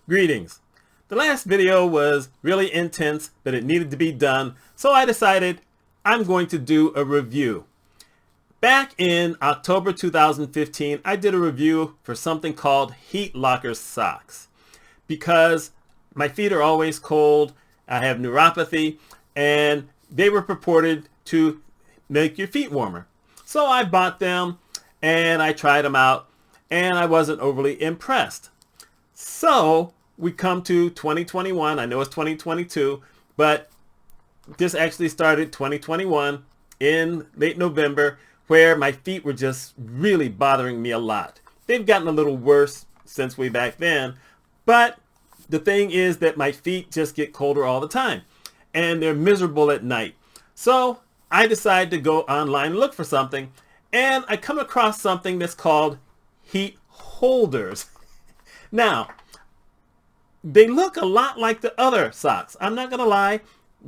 Greetings. The last video was really intense, but it needed to be done, so I decided I'm going to do a review. Back in October 2015, I did a review for something called Heat Locker socks because my feet are always cold, I have neuropathy, and they were purported to make your feet warmer. So I bought them and I tried them out and I wasn't overly impressed. So we come to 2021. I know it's 2022, but this actually started 2021 in late November, where my feet were just really bothering me a lot. They've gotten a little worse since way back then, but the thing is that my feet just get colder all the time and they're miserable at night. So I decided to go online and look for something, and I come across something that's called heat holders. Now, they look a lot like the other socks. I'm not going to lie,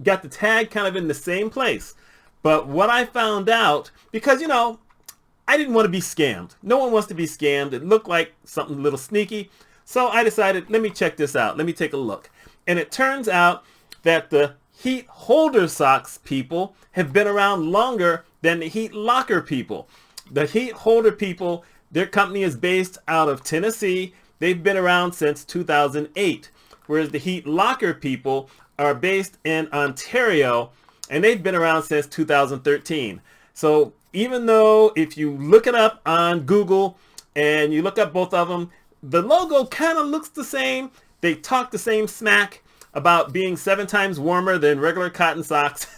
got the tag kind of in the same place. But what I found out, because, I didn't want to be scammed. No one wants to be scammed. It looked like something a little sneaky. So I decided, let me check this out. Let me take a look. And it turns out that the heat holder socks people have been around longer than the heat locker people. The heat holder people, their company is based out of Tennessee. They've been around since 2008, whereas the heat locker people are based in Ontario, and they've been around since 2013. So even though if you look it up on Google and you look up both of them, the logo kind of looks the same. They talk the same smack about being 7 times warmer than regular cotton socks.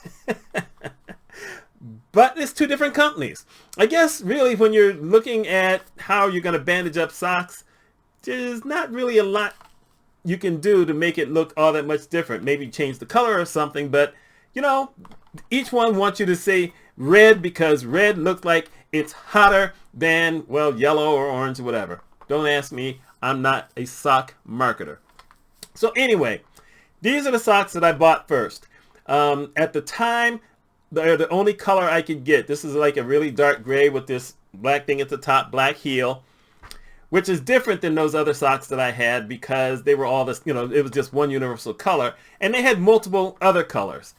But it's two different companies. I guess really when you're looking at how you're going to bandage up socks, there's not really a lot you can do to make it look all that much different. Maybe change the color or something, but each one wants you to say red because red looks like it's hotter than, well, yellow or orange or whatever. Don't ask me. I'm not a sock marketer. So anyway, these are the socks that I bought first. At the time, they're the only color I could get. This is like a really dark gray with this black thing at the top, black heel, which is different than those other socks that I had because they were all this, it was just one universal color, and they had multiple other colors.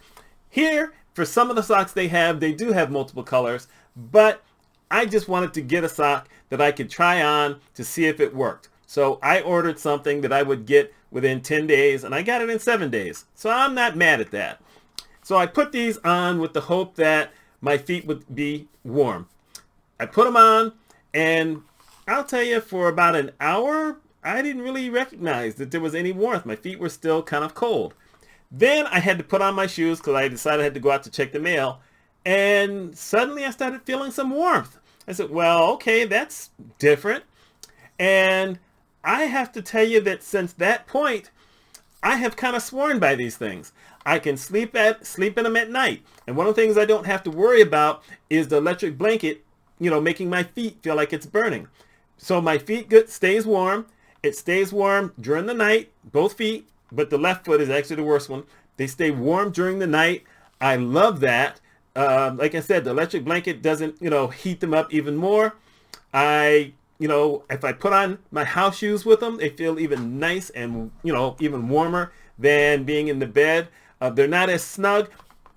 Here, for some of the socks they do have multiple colors, but I just wanted to get a sock that I could try on to see if it worked. So I ordered something that I would get within 10 days, and I got it in 7 days. So I'm not mad at that. So I put these on with the hope that my feet would be warm. I put them on, and I'll tell you, for about an hour, I didn't really recognize that there was any warmth. My feet were still kind of cold. Then I had to put on my shoes because I decided I had to go out to check the mail. And suddenly I started feeling some warmth. I said, well, okay, that's different. And I have to tell you that since that point, I have kind of sworn by these things. I can sleep in them at night. And one of the things I don't have to worry about is the electric blanket, making my feet feel like it's burning. So my feet stays warm. It stays warm during the night, both feet, but the left foot is actually the worst one. They stay warm during the night. I love that. Like I said, the electric blanket doesn't, heat them up even more. If I put on my house shoes with them, they feel even nice and, even warmer than being in the bed. They're not as snug.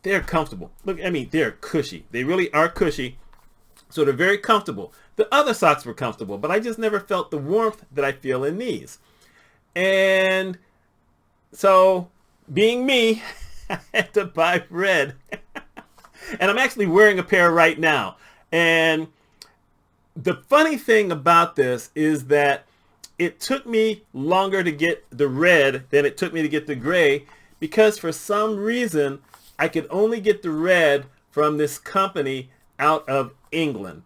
They're comfortable. Look, they're cushy. They really are cushy. So they're very comfortable. The other socks were comfortable, but I just never felt the warmth that I feel in these. And so, being me, I had to buy red. And I'm actually wearing a pair right now. And the funny thing about this is that it took me longer to get the red than it took me to get the gray, because for some reason, I could only get the red from this company out of England.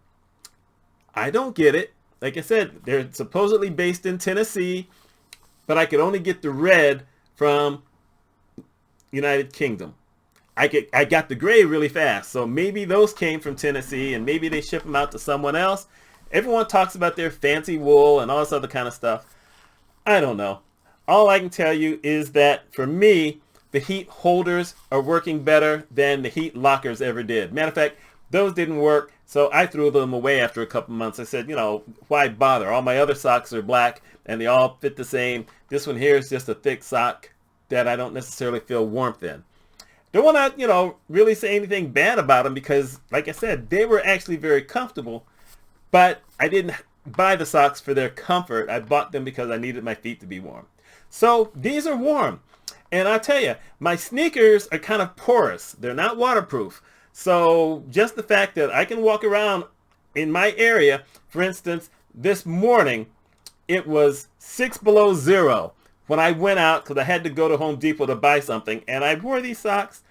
I don't get it. Like I said, they're supposedly based in Tennessee, but I could only get the red from United Kingdom. I got the gray really fast, so maybe those came from Tennessee and maybe they ship them out to someone else. Everyone talks about their fancy wool and all this other kind of stuff. I don't know. All I can tell you is that for me, the heat holders are working better than the heat lockers ever did. Matter of fact, Those didn't work, so I threw them away after a couple months. I said, you know, why bother? All my other socks are black and they all fit the same. This one here is just a thick sock that I don't necessarily feel warmth in. Don't want to, you know, really say anything bad about them because, like I said, they were actually very comfortable, but I didn't buy the socks for their comfort. I bought them because I needed my feet to be warm. So these are warm. And I'll tell you, my sneakers are kind of porous. They're not waterproof. So just the fact that I can walk around in my area, for instance, this morning, it was 6 below zero when I went out because I had to go to Home Depot to buy something. And I wore these socks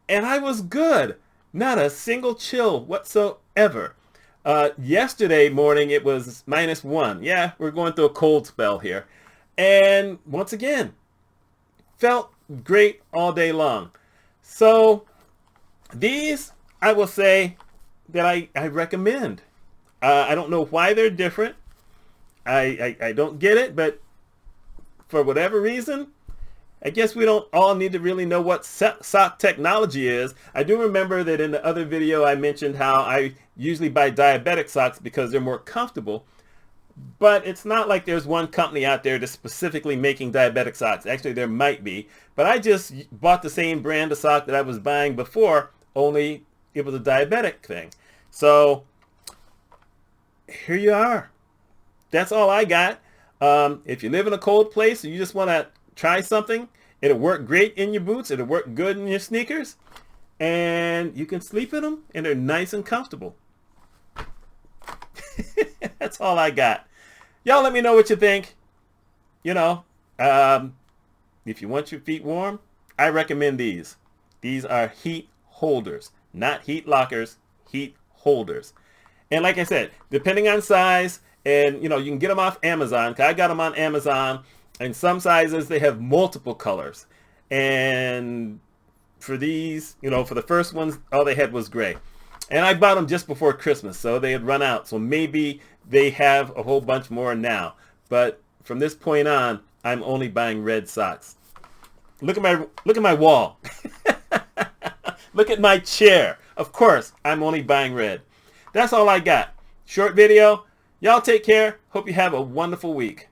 and I was good. Not a single chill whatsoever. Yesterday morning, it was -1. Yeah, we're going through a cold spell here. And once again, felt great all day long. So these, I will say that I recommend. I don't know why they're different. I don't get it, but for whatever reason, I guess we don't all need to really know what sock technology is. I do remember that in the other video I mentioned how I usually buy diabetic socks because they're more comfortable. But it's not like there's one company out there that's specifically making diabetic socks. Actually, there might be. But I just bought the same brand of sock that I was buying before, only it was a diabetic thing. So here you are. That's all I got. If you live in a cold place and you just want to try something, it'll work great in your boots. It'll work good in your sneakers. And you can sleep in them, and they're nice and comfortable. That's all I got. Y'all let me know what you think. You know, if you want your feet warm, I recommend these. These are heat holders, not heat lockers, heat holders. And like I said, depending on size, and you know, you can get them off Amazon. 'Cause I got them on Amazon. And some sizes, they have multiple colors. And for these, you know, for the first ones, all they had was gray. And I bought them just before Christmas, so they had run out. So maybe they have a whole bunch more now. But from this point on, I'm only buying red socks. Look at my wall. Look at my chair. Of course, I'm only buying red. That's all I got. Short video. Y'all take care. Hope you have a wonderful week.